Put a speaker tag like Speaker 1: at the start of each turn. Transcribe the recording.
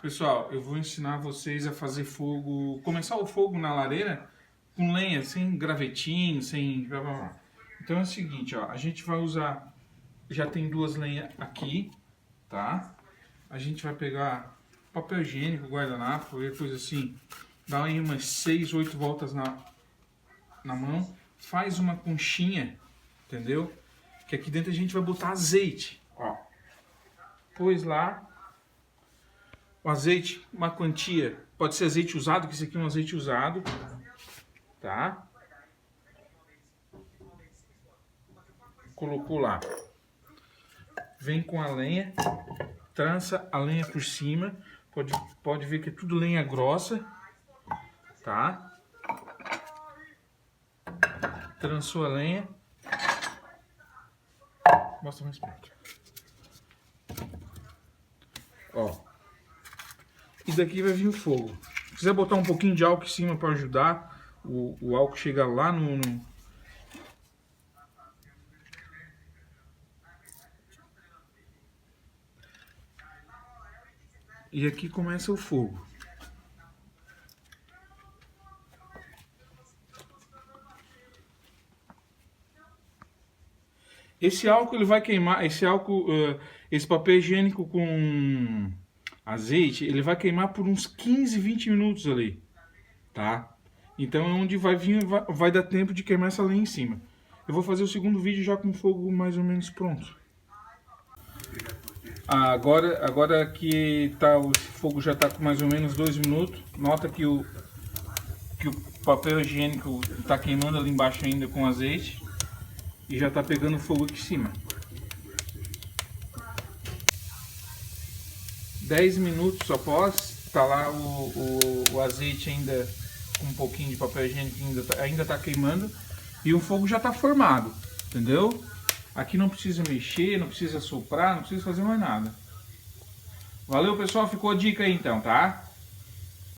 Speaker 1: Pessoal, eu vou ensinar vocês a fazer fogo, começar o fogo na lareira com lenha, sem gravetinho, sem... Então é o seguinte, ó, a gente vai usar, já tem duas lenhas aqui, tá? A gente vai pegar papel higiênico, guardanapo, qualquer coisa assim, dá aí umas 6, 8 voltas na mão, faz uma conchinha, entendeu? Que aqui dentro a gente vai botar azeite, ó. Pôs lá, o azeite, uma quantia, pode ser azeite usado, que esse aqui é um azeite usado, tá? Colocou lá. Vem com a lenha, trança a lenha por cima, pode ver que é tudo lenha grossa, tá? Trançou a lenha. Mostra mais perto. Ó. E daqui vai vir o fogo. Se quiser botar um pouquinho de álcool em cima para ajudar, o álcool chega lá no... E aqui começa o fogo. Esse álcool ele vai queimar, esse papel higiênico com azeite, ele vai queimar por uns 15, 20 minutos ali, tá? Então é onde vai vir, vai dar tempo de queimar essa lenha em cima. Eu vou fazer o segundo vídeo já com o fogo mais ou menos pronto. Agora que tá, o fogo já está com mais ou menos 2 minutos, nota que o papel higiênico está queimando ali embaixo ainda com azeite e já está pegando fogo aqui em cima. 10 minutos após, está lá o azeite ainda com um pouquinho de papel higiênico ainda tá queimando e o fogo já está formado, entendeu? Aqui não precisa mexer, não precisa soprar, não precisa fazer mais nada. Valeu, pessoal, ficou a dica aí então, tá?